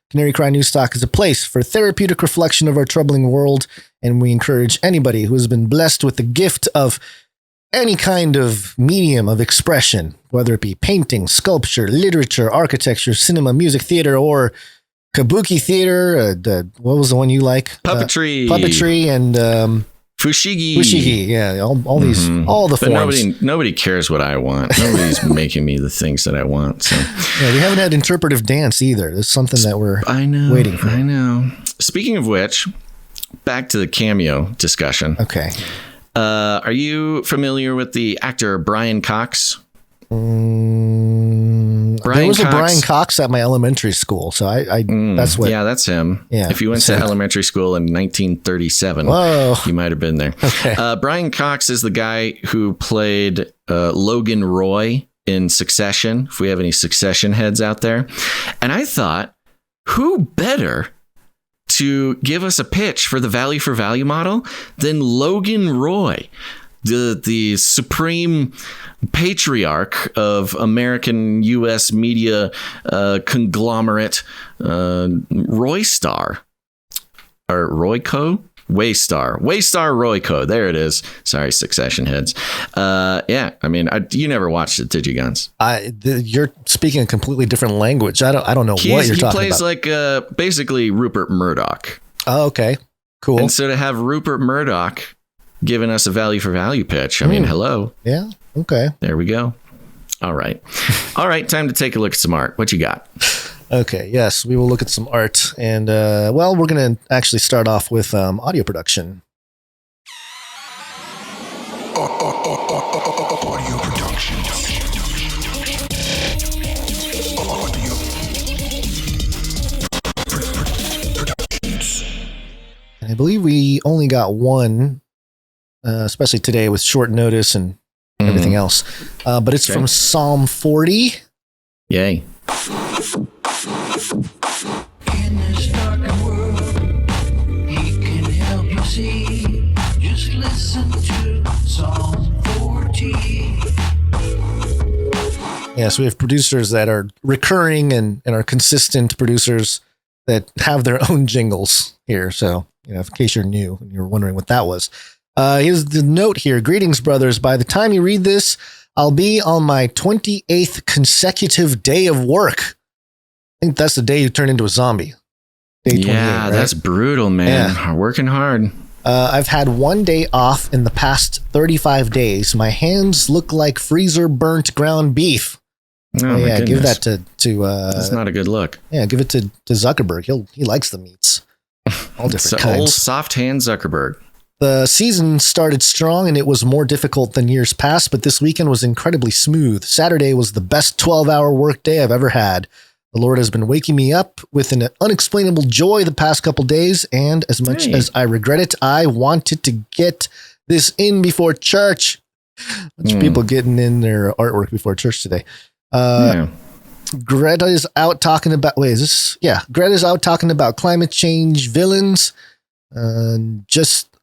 Canary Cry NewsTalk is a place for therapeutic reflection of our troubling world, and we encourage anybody who has been blessed with the gift of any kind of medium of expression, whether it be painting, sculpture, literature, architecture, cinema, music, theater, or kabuki theater. What was the one you like? Puppetry, and Fushigi. Yeah, all these, all the but forms. Nobody cares what I want. Nobody's making me the things that I want. So yeah, we haven't had interpretive dance either. That's something that we're waiting for. I know. Speaking of which, back to the cameo discussion. Okay. Are you familiar with the actor Brian Cox? There was a Brian Cox at my elementary school, so that's what. Yeah, that's him. Yeah, if you went to elementary school in 1937, you might have been there. Okay. Brian Cox is the guy who played Logan Roy in Succession. If we have any Succession heads out there, and I thought, who better to give us a pitch for the value for value model than Logan Roy, the supreme patriarch of American U.S. media conglomerate, Waystar Royco. There it is. Sorry, Succession heads. Yeah, I mean, you never watched it, did you, Guns? You're speaking a completely different language. I don't know what you're talking about. He plays like basically Rupert Murdoch. Oh, okay, cool. And so to have Rupert Murdoch giving us a value for value pitch, I mean, hello. Yeah. Okay. There we go. All right. Time to take a look at some art. What you got? Okay. Yes, we will look at some art, and we're going to actually start off with audio production. Audio production. And I believe we only got one, especially today with short notice and everything else. But it's from Psalm 40. Yay. In this dark world, he can help you see. Just listen to Psalm 40. Yeah, so we have producers that are recurring and are consistent producers that have their own jingles here. So, in case you're new and you're wondering what that was. Here's the note here. Greetings, brothers. By the time you read this, I'll be on my 28th consecutive day of work. I think that's the day you turn into a zombie. Day 28, right? That's brutal, man. Yeah. Working hard. I've had one day off in the past 35 days. My hands look like freezer burnt ground beef. Oh, yeah, give that to that's not a good look. Yeah, give it to Zuckerberg. He likes the meats. All different kinds. Old soft hand Zuckerberg. The season started strong and it was more difficult than years past, but this weekend was incredibly smooth. Saturday was the best 12-hour work day I've ever had. The Lord has been waking me up with an unexplainable joy the past couple days, and as much as I regret it, I wanted to get this in before church. Bunch of people getting in their artwork before church today. Greta's out talking about Greta's out talking about climate change villains.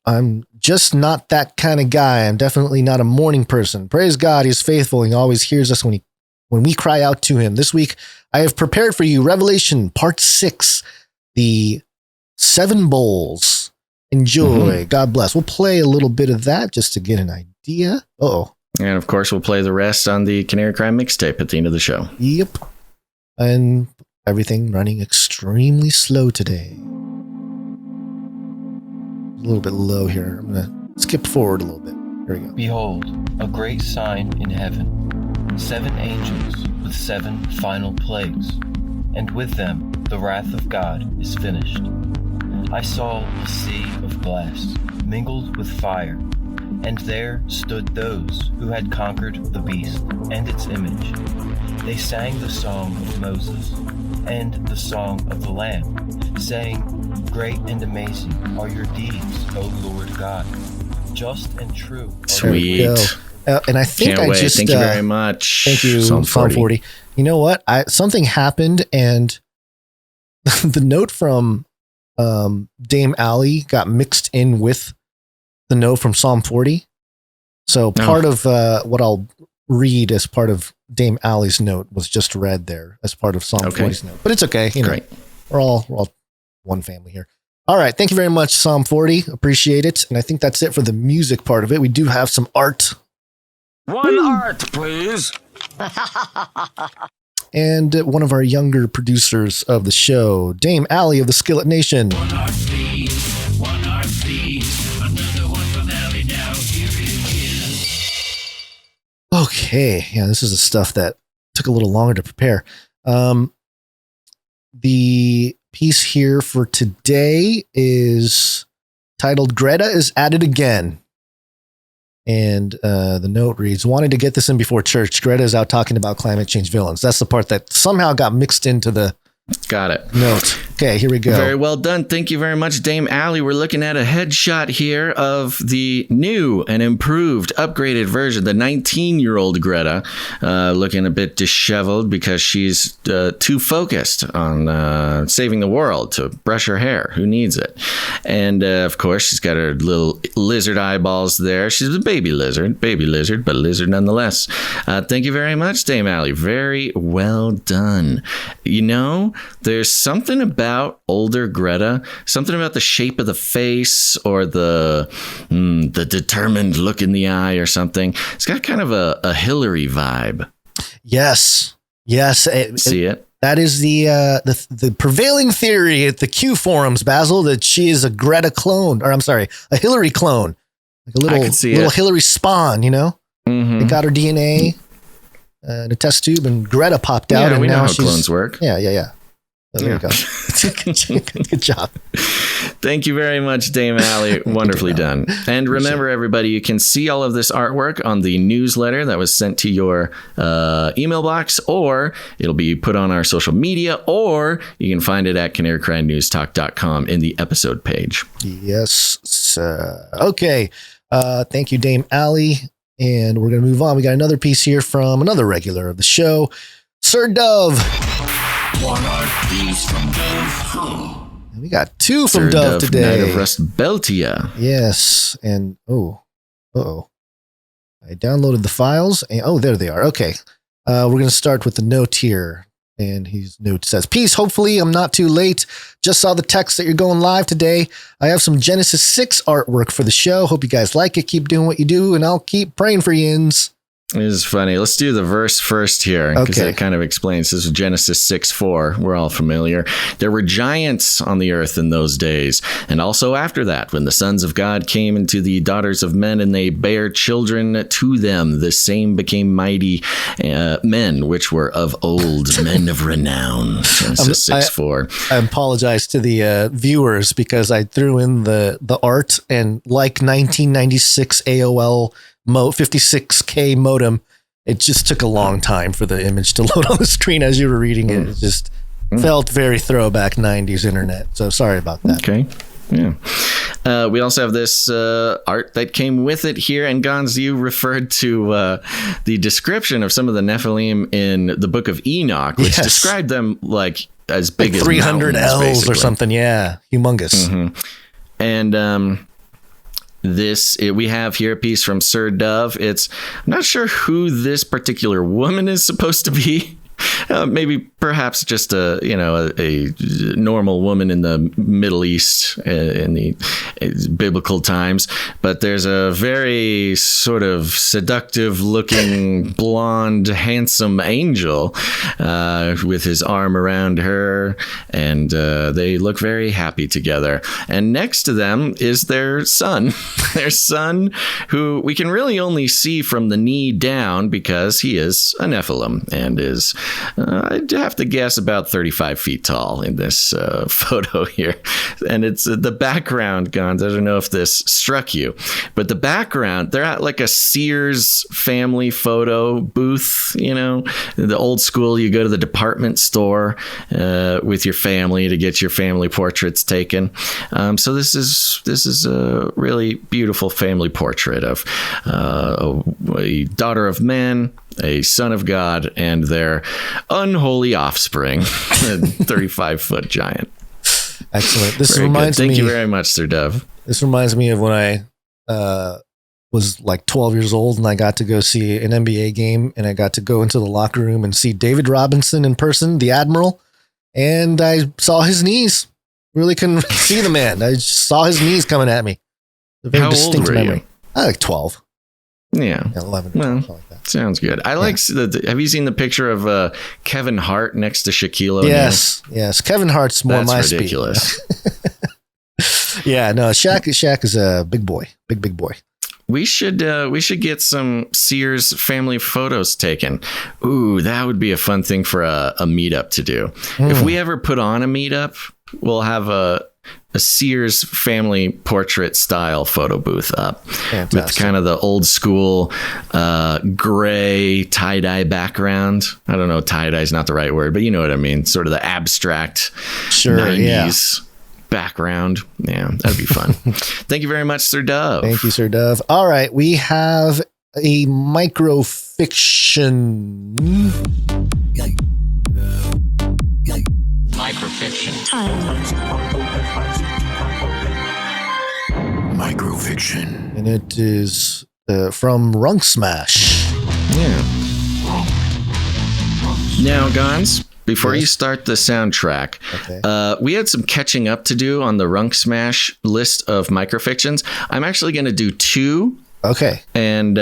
I'm just not that kind of guy. I'm definitely not a morning person. Praise God, he's faithful and he always hears us when we cry out to him. This week I have prepared for you Revelation part 6, the 7 bowls. Enjoy. God bless. We'll play a little bit of that just to get an idea. And of course, we'll play the rest on the Canary Cry mixtape at the end of the show. Yep. And everything running extremely slow today. A little bit low here. I'm going to skip forward a little bit. Here we go. Behold, a great sign in heaven. 7 angels with 7 final plagues. And with them, the wrath of God is finished. I saw a sea of glass mingled with fire. And there stood those who had conquered the beast and its image. They sang the song of Moses and the song of the Lamb, saying, Great and amazing are your deeds, O Lord God. Just and true. Sweet. And I think Can't wait. Thank you very much. Thank you, Psalm 40. You know what? Something happened, and the note from Dame Allie got mixed in with the note from Psalm 40. So part of what I'll read as part of Dame Allie's note was just read there as part of Psalm 40's note. But it's okay. Great. we're all one family here. All right. Thank you very much, Psalm 40. Appreciate it. And I think that's it for the music part of it. We do have some art. One art, please. And one of our younger producers of the show, Dame Allie of the Skillet Nation. One art, please. One art, please. Another one from Allie now. Here it is. Okay. Yeah, this is the stuff that took a little longer to prepare. The piece here for today is titled Greta is at it again. And the note reads, wanted to get this in before church. Greta is out talking about climate change villains. That's the part that somehow got mixed into the Got it. note. Okay, here we go. Very well done. Thank you very much, Dame Allie. We're looking at a headshot here of the new and improved, upgraded version, the 19-year-old Greta, looking a bit disheveled because she's too focused on saving the world to brush her hair. Who needs it? And, of course, she's got her little lizard eyeballs there. She's a baby lizard, but a lizard nonetheless. Thank you very much, Dame Allie. Very well done. You know, there's something about older Greta, something about the shape of the face or the determined look in the eye or something. It's got kind of a Hillary vibe. Yes. See it? That is the prevailing theory at the Q forums, Basil, that she is a Greta clone, or I'm sorry, a Hillary clone, like a little Hillary spawn. You know, They got her DNA in a test tube, and Greta popped out. Yeah, and we know now how clones work. Yeah. So there you go. Good job. Thank you very much, Dame Allie. Wonderfully done. And remember, everybody, you can see all of this artwork on the newsletter that was sent to your email box, or it'll be put on our social media, or you can find it at canarycry.newstalk.com in the episode page. Yes. Sir. Okay. Thank you, Dame Allie. And we're going to move on. We got another piece here from another regular of the show, Sir Dove. One art, please, from Dove. We got two from Sir Dove today. Knight of Rustbeltia. Yes. And I downloaded the files and there they are. Okay. We're going to start with the note here. And his note says, peace. Hopefully I'm not too late. Just saw the text that you're going live today. I have some Genesis 6 artwork for the show. Hope you guys like it. Keep doing what you do, and I'll keep praying for yins. It is funny. Let's do the verse first here, because it kind of explains. This is Genesis 6:4. We're all familiar. There were giants on the earth in those days, and also after that, when the sons of God came into the daughters of men, and they bare children to them, the same became mighty men, which were of old, men of renown. Genesis 6:4. I apologize to the viewers because I threw in the art, and like 1996 AOL 56K modem, it just took a long time for the image to load on the screen as you were reading it. It just felt very throwback 90s internet. So sorry about that. Okay. Yeah. We also have this art that came with it here. And Gons, you referred to the description of some of the Nephilim in the book of Enoch, which described them like as big as 300 L's basically. Or something. Yeah. Humongous. And we have here a piece from Sir Dove. I'm not sure who this particular woman is supposed to be. Maybe perhaps just a normal woman in the Middle East in the biblical times, but there's a very sort of seductive looking blonde handsome angel with his arm around her, and they look very happy together. And next to them is their son who we can really only see from the knee down because he is a Nephilim and is I'd have to guess about 35 feet tall in this photo here. And it's the background, Gons. I don't know if this struck you, but the background, they're at like a Sears family photo booth, the old school. You go to the department store with your family to get your family portraits taken. So this is a really beautiful family portrait of a daughter of men, a son of God, and their unholy offspring, a 35-foot giant. Excellent. This Very reminds good. me. Thank you very much, Sir Dove. This reminds me of when I was like 12 years old and I got to go see an NBA game, and I got to go into the locker room and see David Robinson in person, the Admiral. and I saw his knees. Really couldn't see the man. I just saw his knees coming at me. A very How old distinct were memory. you? Like 12, Yeah. 11, Well, something like that. sounds good. I like have you seen the picture of Kevin Hart next to Shaquille O'Neal? Yes. Kevin Hart's more That's my ridiculous. speed. Yeah, no, Shaq is a big boy. Big boy. We should get some Sears family photos taken. Ooh, that would be a fun thing for a meetup to do. If we ever put on a meetup, we'll have a Sears family portrait style photo booth up. Fantastic. With kind of the old school gray tie-dye background. I don't know, tie-dye is not the right word, but you know what I mean. Sort of the abstract Sure, 90s background. Yeah, that'd be fun. Thank you very much, Sir Dove. Thank you, Sir Dove. All right, we have a microfiction. Microfiction. And it is from Runk Smash. Yeah. Now, Gons, before Yes. you start the soundtrack, Okay. we had some catching up to do on the Runk Smash list of microfictions. I'm actually going to do 2, Okay. and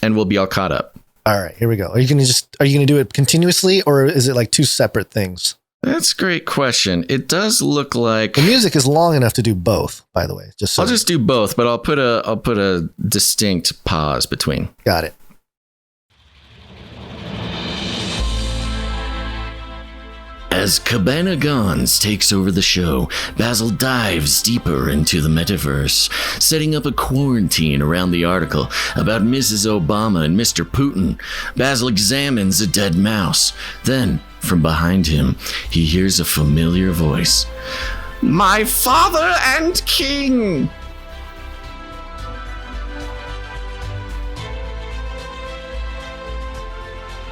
we'll be all caught up. All right, here we go. Are you gonna do it continuously, or is it like 2 separate things? That's a great question. It does look like The music is long enough to do both, by the way. I'll just do both, but I'll put a distinct pause between. got it. As Cabana Gons takes over the show, Basil dives deeper into the metaverse, setting up a quarantine around the article about Mrs. Obama and Mr. Putin. Basil examines a dead mouse. Then, from behind him, he hears a familiar voice. My father and king!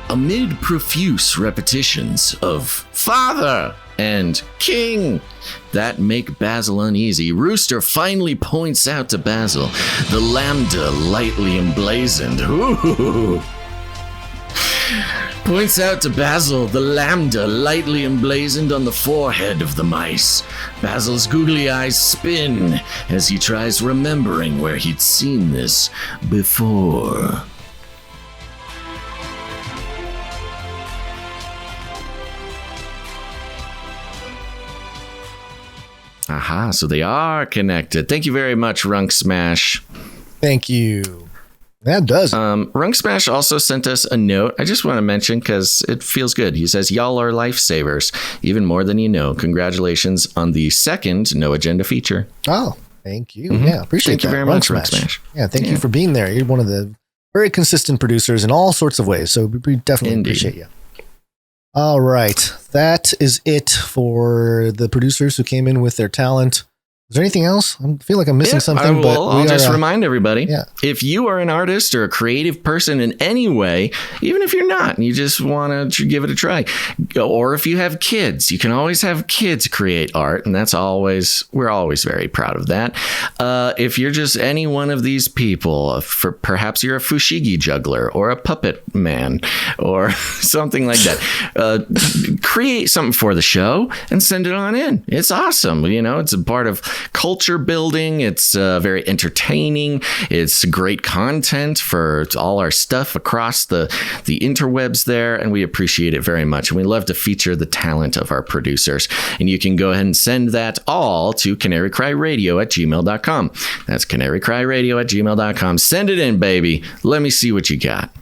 Amid profuse repetitions of father and king that make Basil uneasy, Rooster finally points out to Basil the lambda lightly emblazoned. Ooh. Points out to Basil the lambda lightly emblazoned on the forehead of the mice. Basil's googly eyes spin as he tries remembering where he'd seen this before. Aha, so they are connected. Thank you very much, Runk Smash. Thank you. That does it. Runk Smash also sent us a note. I just want to mention because it feels good. He says, y'all are lifesavers, even more than you know. Congratulations on the second No Agenda feature. Oh, thank you. Yeah, appreciate Thank you that. very much, Runk Smash. Yeah, thank you Yeah. for being there. You're one of the very consistent producers in all sorts of ways. So we definitely Indeed. appreciate you. All right. That is it for the producers who came in with their talent. Is there anything else? I feel like I'm missing something, but I'll just are, remind everybody, yeah. if you are an artist or a creative person in any way, even if you're not, and you just want to give it a try, or if you have kids, you can always have kids create art, and we're always very proud of that. If you're just any one of these people, perhaps you're a fushigi juggler or a puppet man or something like that, create something for the show and send it on in. It's awesome. It's a part of culture building. It's very entertaining. It's great content for all our stuff across the interwebs there, and we appreciate it very much. And we love to feature the talent of our producers. And you can go ahead and send that all to canarycryradio@gmail.com. That's canarycryradio@gmail.com. Send it in, baby. Let me see what you got.